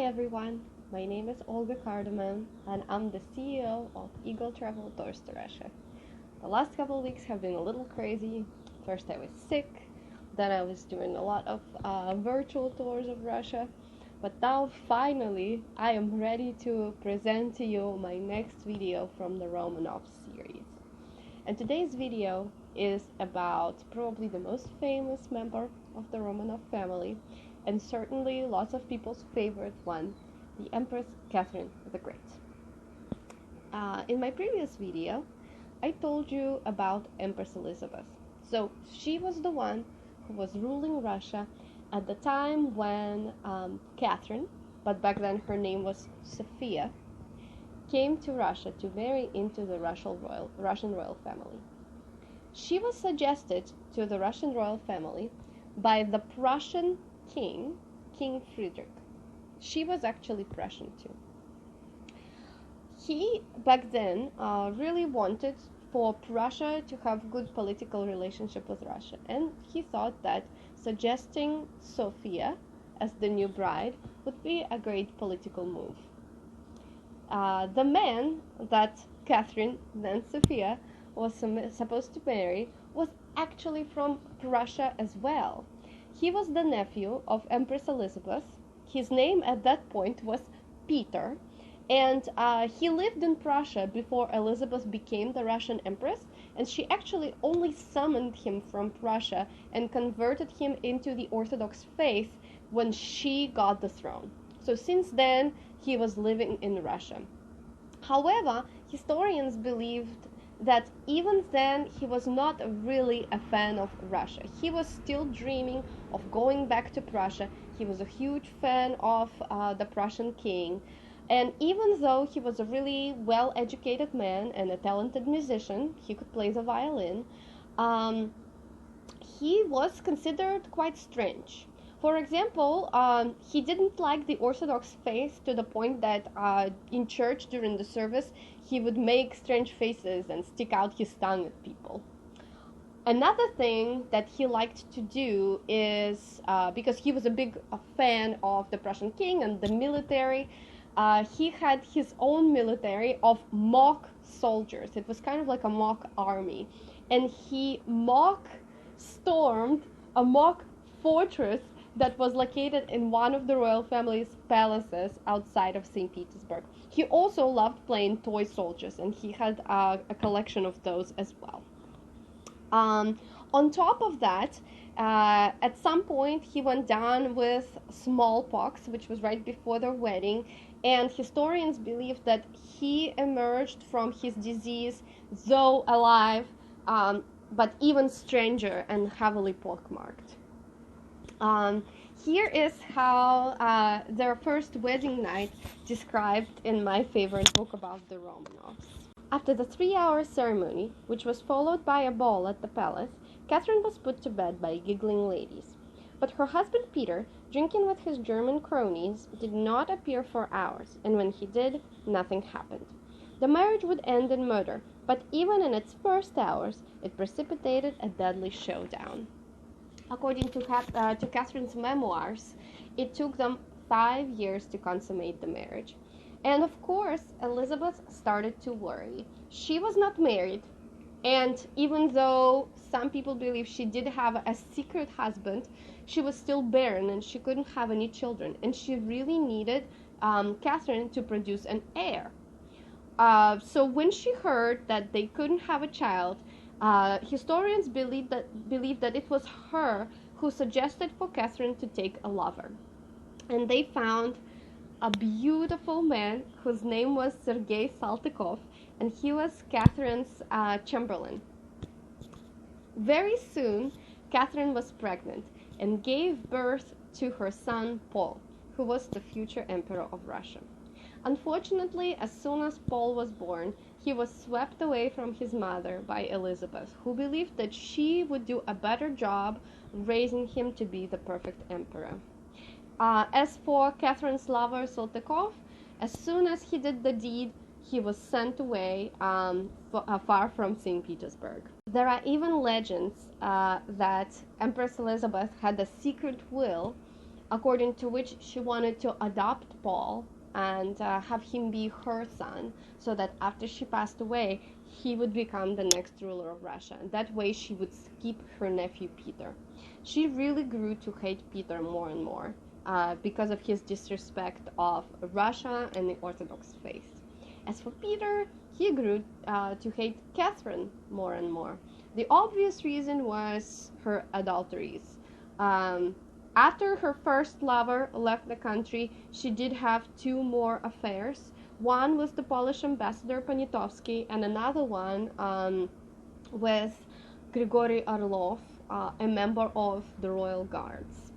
everyone, my name is Olga Cardamon and I'm the CEO of Eagle Travel Tours to Russia. The last couple of weeks have been a little crazy. First I was sick, then I was doing a lot of virtual tours of Russia, but now finally I am ready to present to you my next video from the ROMANOV series. And today's video is about probably the most famous member of the Romanov family, and certainly lots of people's favorite one, the Empress Catherine the Great. In my previous video, I told you about Empress Elizabeth. So she was the one who was ruling Russia at the time when Catherine, but back then her name was Sophia, came to Russia to marry into the Russian royal family. She was suggested to the Russian royal family by the Prussian king, King Friedrich. She was actually Prussian too. He, back then, really wanted for Prussia to have good political relationship with Russia, and he thought that suggesting Sophia as the new bride would be a great political move. The man that Catherine, then Sophia, was supposed to marry was actually from Prussia as well. He was the nephew of Empress Elizabeth. His name at that point was Peter, and he lived in Prussia before Elizabeth became the Russian empress, and she actually only summoned him from Prussia and converted him into the Orthodox faith when she got the throne. So since then, he was living in Russia. However, historians believed that even then he was not really a fan of Russia. He was still dreaming of going back to Prussia. He was a huge fan of the Prussian king. And even though he was a really well-educated man and a talented musician, he could play the violin, he was considered quite strange. For example, he didn't like the Orthodox faith to the point that in church during the service he would make strange faces and stick out his tongue at people. Another thing that he liked to do is, because he was a big fan of the Prussian king and the military, he had his own military of mock soldiers. It was kind of like a mock army. And he mock stormed a mock fortress that was located in one of the royal family's palaces outside of St. Petersburg. He also loved playing toy soldiers, and he had a collection of those as well. On top of that, at some point he went down with smallpox, which was right before their wedding, and historians believe that he emerged from his disease, though alive, but even stranger and heavily pockmarked. Here is how their first wedding night described in my favorite book about the Romanovs. After the 3-hour ceremony, which was followed by a ball at the palace, Catherine was put to bed by giggling ladies. But her husband Peter, drinking with his German cronies, did not appear for hours, and when he did, nothing happened. The marriage would end in murder, but even in its first hours, it precipitated a deadly showdown. According to Catherine's memoirs, it took them 5 years to consummate the marriage. And of course, Elizabeth started to worry. She was not married, and even though some people believe she did have a secret husband, she was still barren and she couldn't have any children, and she really needed Catherine to produce an heir. So when she heard that they couldn't have a child, historians believe that it was her who suggested for Catherine to take a lover. And they found a beautiful man whose name was Sergei Saltykov, and he was Catherine's chamberlain. Very soon, Catherine was pregnant and gave birth to her son Paul, who was the future emperor of Russia. Unfortunately, as soon as Paul was born, he was swept away from his mother by Elizabeth, who believed that she would do a better job raising him to be the perfect emperor. As for Catherine's lover, Saltykov, as soon as he did the deed, he was sent away far from St. Petersburg. There are even legends that Empress Elizabeth had a secret will according to which she wanted to adopt Paul and have him be her son, so that after she passed away, he would become the next ruler of Russia. And that way she would skip her nephew Peter. She really grew to hate Peter more and more because of his disrespect of Russia and the Orthodox faith. As for Peter, he grew to hate Catherine more and more. The obvious reason was her adulteries. After her first lover left the country, she did have two more affairs. One was the Polish ambassador Poniatowski, and another one with Grigory Orlov, a member of the Royal Guards.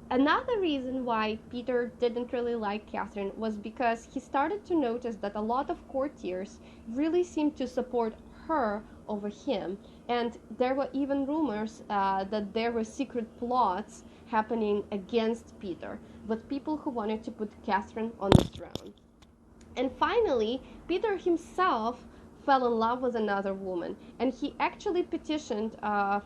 Another reason why Peter didn't really like Catherine was because he started to notice that a lot of courtiers really seemed to support her over him, and there were even rumors that there were secret plots happening against Peter, with people who wanted to put Catherine on the throne. And finally, Peter himself fell in love with another woman, and he actually petitioned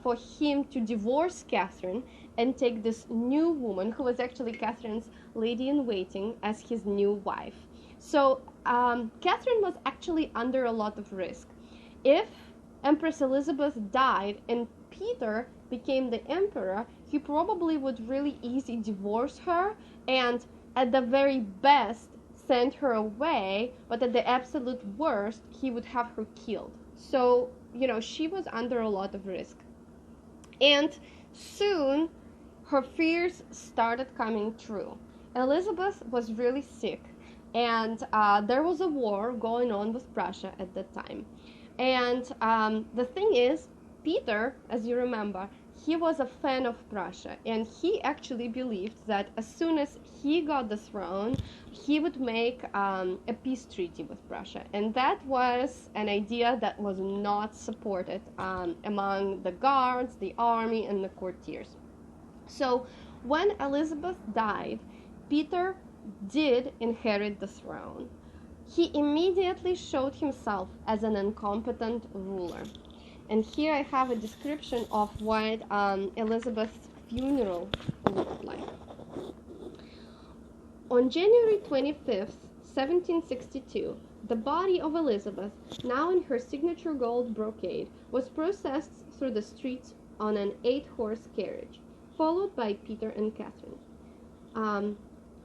for him to divorce Catherine and take this new woman, who was actually Catherine's lady-in-waiting, as his new wife. So Catherine was actually under a lot of risk. If Empress Elizabeth died and Peter became the emperor, he probably would really easily divorce her and at the very best send her away, but at the absolute worst, he would have her killed. So, she was under a lot of risk. And soon, her fears started coming true. Elizabeth was really sick, and there was a war going on with Prussia at that time. And the thing is, Peter, as you remember, he was a fan of Prussia, and he actually believed that as soon as he got the throne, he would make a peace treaty with Prussia. And that was an idea that was not supported among the guards, the army, and the courtiers. So when Elizabeth died, Peter did inherit the throne. He immediately showed himself as an incompetent ruler. And here I have a description of what Elizabeth's funeral looked like. On January 25th, 1762, the body of Elizabeth, now in her signature gold brocade, was processed through the streets on an 8-horse carriage, followed by Peter and Catherine.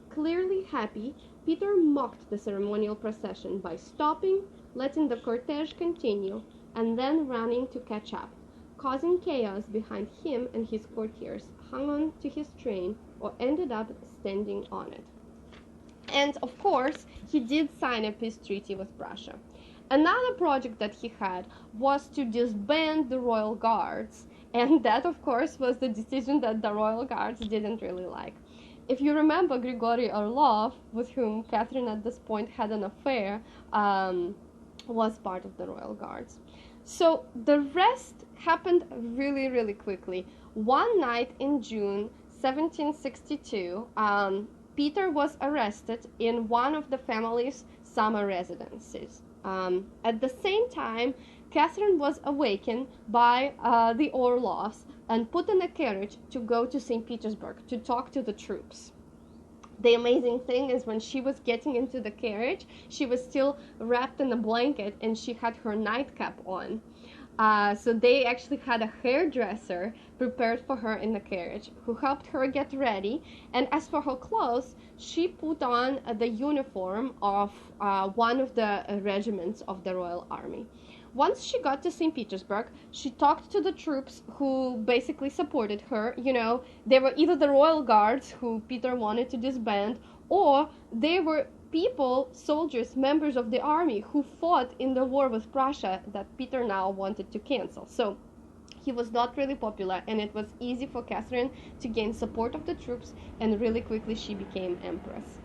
Clearly happy, Peter mocked the ceremonial procession by stopping, letting the cortege continue, and then running to catch up, causing chaos behind him, and his courtiers hung on to his train or ended up standing on it. And of course, he did sign a peace treaty with Prussia. Another project that he had was to disband the royal guards, and that of course was the decision that the royal guards didn't really like. If you remember, Grigory Orlov, with whom Catherine at this point had an affair, was part of the royal guards. So the rest happened really, really quickly. One night in June 1762, Peter was arrested in one of the family's summer residences. At the same time, Catherine was awakened by the Orlovs and put in a carriage to go to St. Petersburg to talk to the troops. The amazing thing is when she was getting into the carriage, she was still wrapped in a blanket and she had her nightcap on. So they actually had a hairdresser prepared for her in the carriage who helped her get ready. And as for her clothes, she put on the uniform of one of the regiments of the Royal Army. Once she got to St. Petersburg, she talked to the troops who basically supported her. They were either the Royal Guards, who Peter wanted to disband, or they were people, soldiers, members of the army who fought in the war with Prussia that Peter now wanted to cancel. So he was not really popular, and it was easy for Catherine to gain support of the troops, and really quickly she became empress.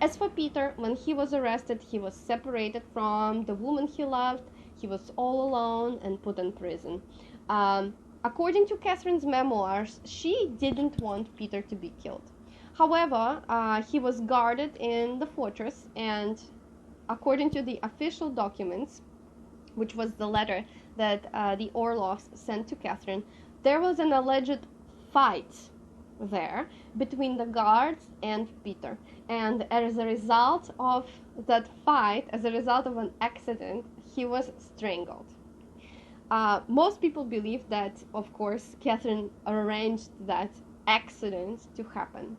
As for Peter, when he was arrested, he was separated from the woman he loved. He was all alone and put in prison. According to Catherine's memoirs, she didn't want Peter to be killed. However, he was guarded in the fortress, and according to the official documents, which was the letter that the Orlovs sent to Catherine, there was an alleged fight there between the guards and Peter. And as a result of that fight, as a result of an accident, he was strangled. Most people believe that, of course, Catherine arranged that accident to happen.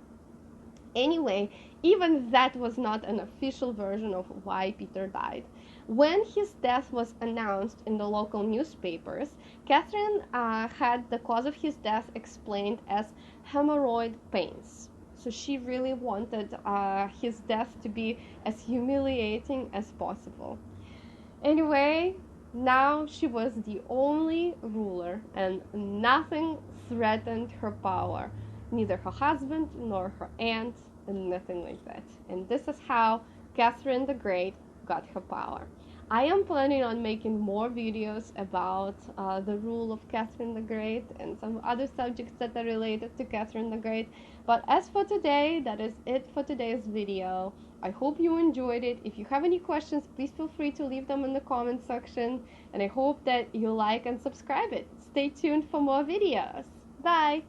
Anyway, even that was not an official version of why Peter died. When his death was announced in the local newspapers, Catherine had the cause of his death explained as hemorrhoid pains. So she really wanted his death to be as humiliating as possible. Anyway, now she was the only ruler, and nothing threatened her power. Neither her husband nor her aunt, and nothing like that. And this is how Catherine the Great got her power. I am planning on making more videos about the rule of Catherine the Great and some other subjects that are related to Catherine the Great. But as for today, that is it for today's video. I hope you enjoyed it. If you have any questions, please feel free to leave them in the comment section. And I hope that you like and subscribe it. Stay tuned for more videos. Bye!